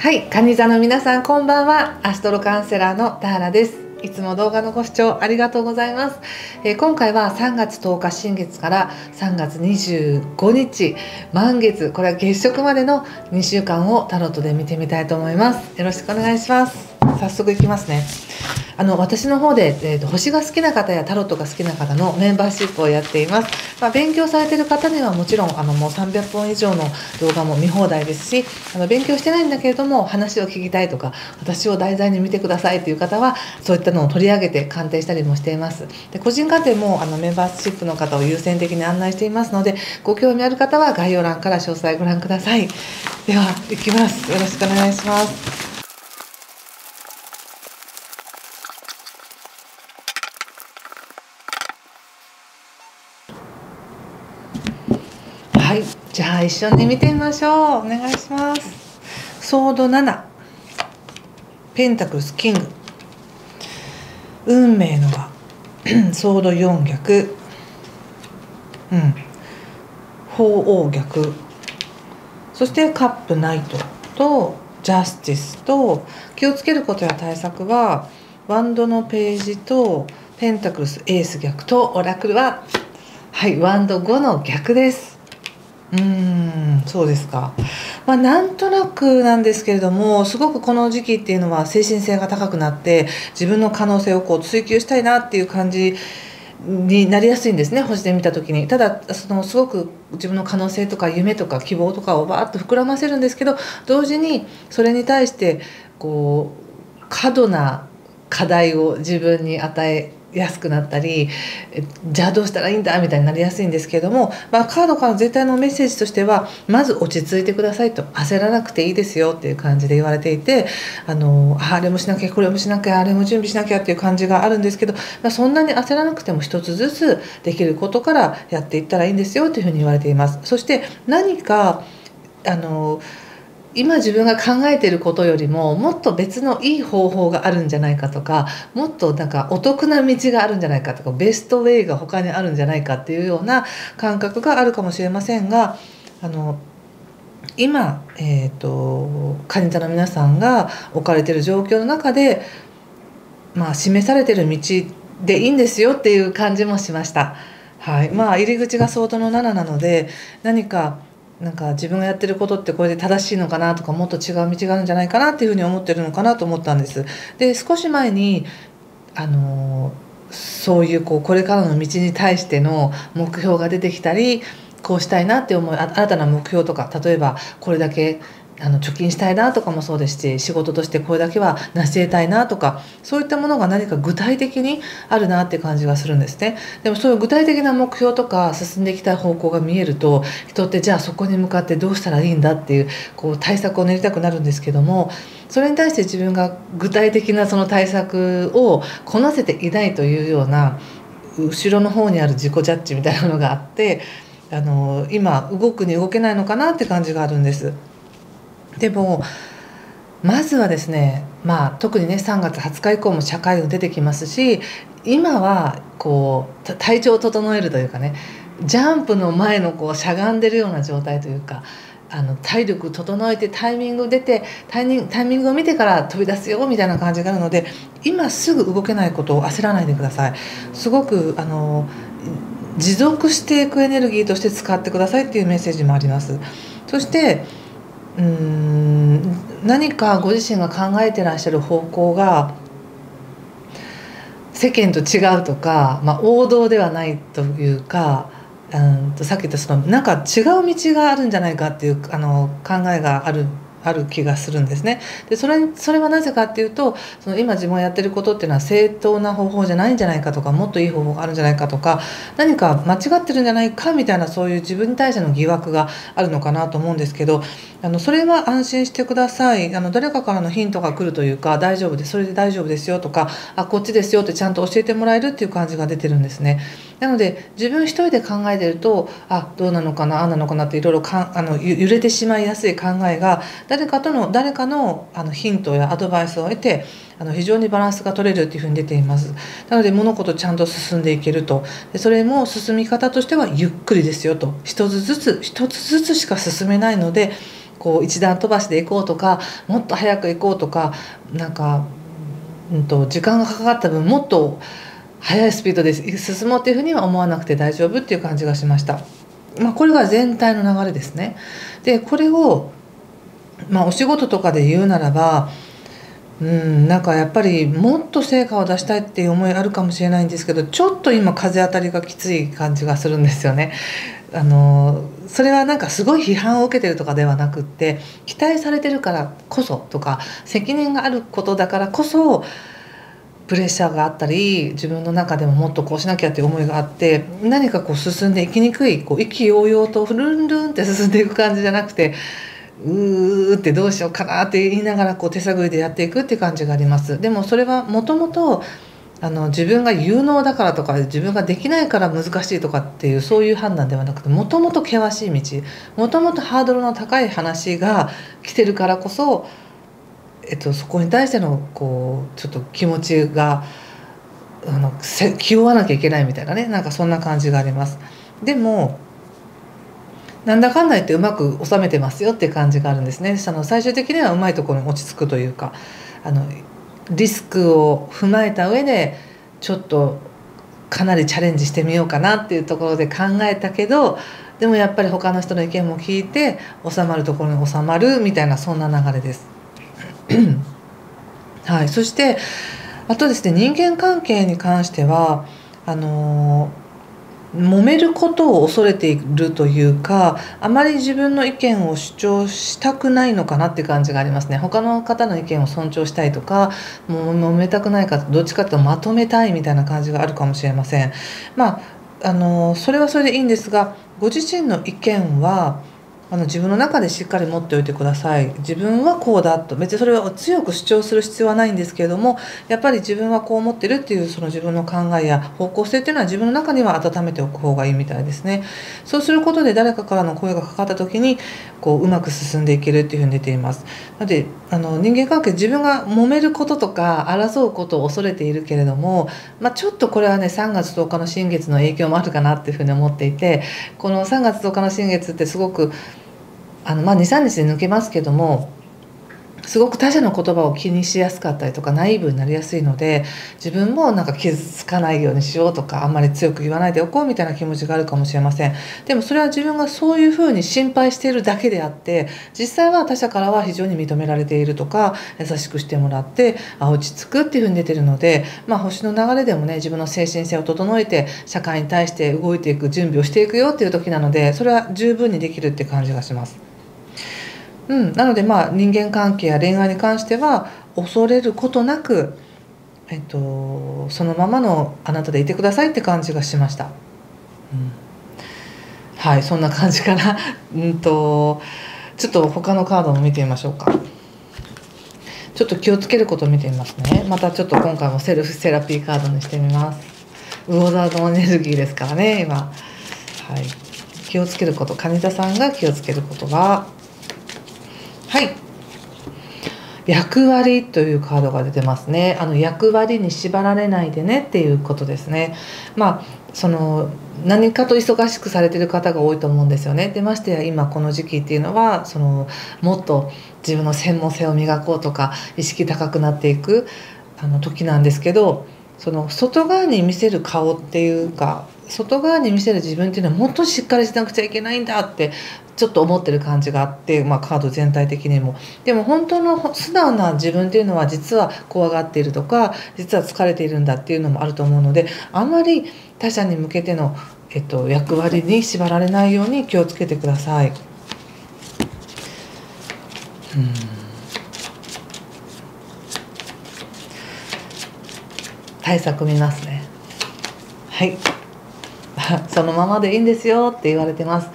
はい、カニ座の皆さんこんばんは。アストロカウンセラーの田原です。いつも動画のご視聴ありがとうございます。今回は3月10日新月から3月25日満月、これは月食までの2週間をタロットで見てみたいと思います。よろしくお願いします。早速いきますね。私の方で、星が好きな方やタロットが好きな方のメンバーシップをやっています。勉強されている方にはもちろんもう300本以上の動画も見放題ですし、勉強してないんだけれども話を聞きたいとか、私を題材に見てくださいという方はそういったのを取り上げて鑑定したりもしています。で、個人鑑定もメンバーシップの方を優先的に案内していますので、ご興味ある方は概要欄から詳細ご覧ください。では行きます。よろしくお願いします。はい、じゃあ一緒に見てみましょう。お願いします。ソード7、ペンタクルスキング、運命の輪、ソード4逆、鳳凰逆、そしてカップナイトとジャスティスと、気をつけることや対策はワンドのページとペンタクルスエース逆と、オラクルはワンド5の逆です。そうですか。なんとなくなんですけれども、すごくこの時期っていうのは精神性が高くなって自分の可能性を追求したいなっていう感じになりやすいんですね、星で見た時に。ただすごく自分の可能性とか夢とか希望とかをバーッと膨らませるんですけど、同時にそれに対して過度な課題を自分に与えやすくなったり、じゃあどうしたらいいんだみたいになりやすいんですけれども、カードからの全体のメッセージとしては、まず落ち着いてくださいと、焦らなくていいですよっていう感じで言われていて、あれもしなきゃこれもしなきゃあれも準備しなきゃっていう感じがあるんですけど、そんなに焦らなくても一つずつできることからやっていったらいいんですよというふうに言われています。そして何か今自分が考えていることよりももっと別のいい方法があるんじゃないかとか、もっとお得な道があるんじゃないかとか、ベストウェイが他にあるんじゃないかっていうような感覚があるかもしれませんが、今、カニ座の皆さんが置かれている状況の中で、示されている道でいいんですよっていう感じもしました。入り口がソードの7なので、何か自分がやってることってこれで正しいのかなとか、もっと違う道があるんじゃないかなっていうふうに思ってるのかなと思ったんです。で、少し前にそういうこれからの道に対しての目標が出てきたり、こうしたいなって思い、新たな目標とか、例えばこれだけ貯金したいなとかもそうですし、仕事としてこれだけは成し得たいなとか、そういったものが何か具体的にあるなっていう感じがするんですね。でもそういう具体的な目標とか進んでいきたい方向が見えると、人ってじゃあそこに向かってどうしたらいいんだっていう対策を練りたくなるんですけども、それに対して自分が具体的なその対策をこなせていないというような後ろの方にある自己ジャッジみたいなのがあって、今動くに動けないのかなって感じがあるんです。でもまずはですね、特にね3月20日以降も社会運出てきますし、今は体調を整えるというかね、ジャンプの前のしゃがんでるような状態というか、体力整えてタイミング出てタイミングを見てから飛び出すよみたいな感じがあるので、今すぐ動けないことを焦らないでください。すごく持続していくエネルギーとして使ってくださいっていうメッセージもあります。そして何かご自身が考えてらっしゃる方向が世間と違うとか、王道ではないというか、さっき言った違う道があるんじゃないかっていう考えがある気がするんですね。でそれはなぜかっていうと、今自分がやってることっていうのは正当な方法じゃないんじゃないかとか、もっといい方法があるんじゃないかとか、何か間違ってるんじゃないかみたいな、そういう自分に対しての疑惑があるのかなと思うんですけど、それは安心してください。誰かからのヒントが来るというか、大丈夫です、それで大丈夫ですよとか、こっちですよってちゃんと教えてもらえるっていう感じが出てるんですね。なので自分一人で考えてると、どうなのかな、なのかなっていろいろ揺れてしまいやすい考えが、誰かのヒントやアドバイスを得て非常にバランスが取れるっていうふうに出ています。なので物事ちゃんと進んでいけると。でそれも進み方としてはゆっくりですよと、一つずつしか進めないので、こう一段飛ばしで行こうとか、もっと早く行こうとか、なんか、時間がかかった分もっと速いスピードで進もうっていうふうには思わなくて大丈夫っていう感じがしました。これが全体の流れですね。でこれを、お仕事とかで言うならば、なんかやっぱりもっと成果を出したいっていう思いあるかもしれないんですけど、ちょっと今風当たりがきつい感じがするんですよね。それはなんかすごい批判を受けてるとかではなくって、期待されてるからこそとか、責任があることだからこそプレッシャーがあったり、自分の中でももっとこうしなきゃっていう思いがあって、何かこう進んでいきにくい、こう意気揚々とルンルンって進んでいく感じじゃなくて、うーってどうしようかなって言いながらこう手探りでやっていくっていう感じがあります。でもそれはもともと自分が有能だからとか、自分ができないから難しいとかっていうそういう判断ではなくて、もともと険しい道、もともとハードルの高い話が来てるからこそ、そこに対してのこうちょっと気持ちが気負わなきゃいけないみたいなね、なんかそんな感じがあります。でもなんだかんだ言ってうまく収めてますよっていう感じがあるんですね。最終的にはうまいところに落ち着くというか、リスクを踏まえた上でちょっとかなりチャレンジしてみようかなっていうところで考えたけど、でもやっぱり他の人の意見も聞いて収まるところに収まるみたいな、そんな流れです。はい、そしてあとですね、人間関係に関しては揉めることを恐れているというか、あまり自分の意見を主張したくないのかなっていう感じがありますね。他の方の意見を尊重したいとか、もう揉めたくないか、どっちかというとまとめたいみたいな感じがあるかもしれません。それはそれでいいんですが、ご自身の意見は自分の中でしっかり持っておいてください。自分はこうだと、別にそれを強く主張する必要はないんですけれども、やっぱり自分はこう思ってるっていうその自分の考えや方向性っていうのは自分の中には温めておく方がいいみたいですね。そうすることで誰かからの声がかかった時にうまく進んでいけるっていうふうに出ています。なので人間関係、自分が揉めることとか争うことを恐れているけれども、ちょっとこれはね、3月10日の新月の影響もあるかなっていうふうに思っていて、この3月10日の新月ってすごく23日で抜けますけども、すごく他者の言葉を気にしやすかったりとか、ナイーブになりやすいので、自分もなんか傷つかないようにしようとか、あんまり強く言わないでおこうみたいな気持ちがあるかもしれません。でもそれは自分がそういうふうに心配しているだけであって、実際は他者からは非常に認められているとか、優しくしてもらって落ち着くっていうふうに出てるので、星の流れでもね、自分の精神性を整えて社会に対して動いていく準備をしていくよっていう時なので、それは十分にできるって感じがします。なので人間関係や恋愛に関しては恐れることなく、そのままのあなたでいてくださいって感じがしました。はい、そんな感じかな。ちょっと他のカードも見てみましょうか。ちょっと気をつけることを見てみますね。またちょっと今回もセルフセラピーカードにしてみます。魚座のエネルギーですからね、今。はい、気をつけること、金田さんが気をつけることは、はい、役割というカードが出てますね。役割に縛られないでねっていうことですね。何かと忙しくされてる方が多いと思うんですよね。でましてや今この時期っていうのはもっと自分の専門性を磨こうとか意識高くなっていく時なんですけど、外側に見せる顔っていうか、外側に見せる自分っていうのはもっとしっかりしなくちゃいけないんだってちょっと思ってる感じがあって、カード全体的にも。でも本当の素直な自分っていうのは実は怖がっているとか、実は疲れているんだっていうのもあると思うので、あまり他者に向けての、役割に縛られないように気をつけてください。対策見ますね。はい。そのままでいいんですよって言われてます。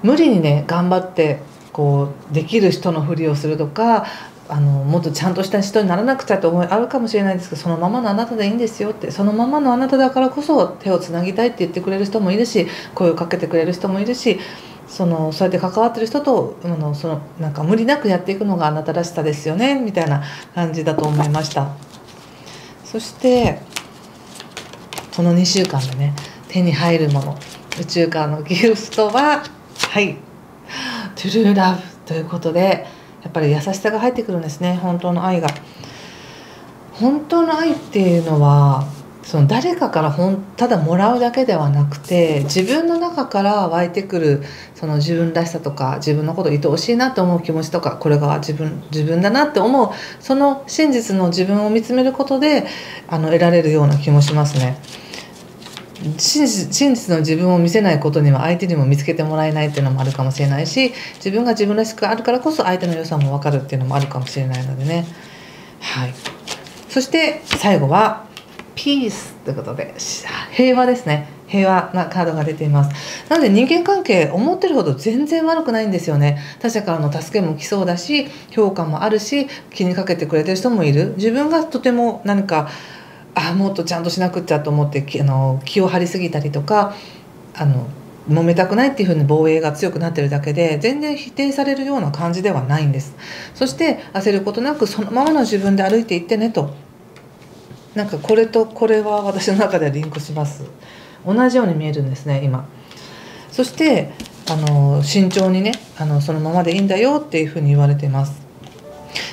無理にね頑張ってできる人のふりをするとか、もっとちゃんとした人にならなくちゃと思いあるかもしれないですけど、そのままのあなたでいいんですよって、そのままのあなただからこそ手をつなぎたいって言ってくれる人もいるし、声をかけてくれる人もいるし、そうやって関わってる人となんか無理なくやっていくのがあなたらしさですよねみたいな感じだと思いました。そしてこの2週間でね手に入るもの、宇宙からのギフトは、はい、トゥルーラブっということでやっぱり優しさが入ってくるんですね。本当の愛が。本当の愛っていうのはその誰かからただもらうだけではなくて、自分の中から湧いてくるその自分らしさとか、自分のことを愛おしいなと思う気持ちとか、これが自分だなって思うその真実の自分を見つめることで得られるような気もしますね。真実の自分を見せないことには相手にも見つけてもらえないっていうのもあるかもしれないし、自分が自分らしくあるからこそ相手の良さも分かるっていうのもあるかもしれないのでね。はい。そして最後はピースということで平和ですね。平和なカードが出ています。なので人間関係思ってるほど全然悪くないんですよね。他者からの助けも来そうだし、評価もあるし、気にかけてくれてる人もいる。自分がとても何かもっとちゃんとしなくっちゃと思って気を張りすぎたりとか揉めたくないっていうふうに防衛が強くなってるだけで、全然否定されるような感じではないんです。そして焦ることなくそのままの自分で歩いていってねと。なんかこれとこれは私の中ではリンクします。同じように見えるんですね今。そして慎重にねそのままでいいんだよっていうふうに言われています。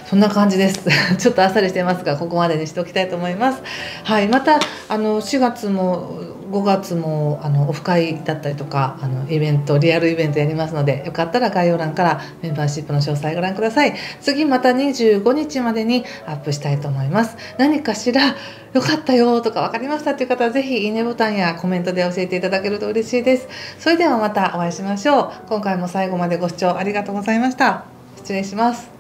そんな感じですちょっとあっさりしてますが、ここまでにしておきたいと思います。はい、また4月も5月もオフ会だったりとかイベント、リアルイベントやりますので、よかったら概要欄からメンバーシップの詳細ご覧ください。次また25日までにアップしたいと思います。何かしらよかったよとか分かりましたという方はぜひいいねボタンやコメントで教えていただけると嬉しいです。それではまたお会いしましょう。今回も最後までご視聴ありがとうございました。失礼します。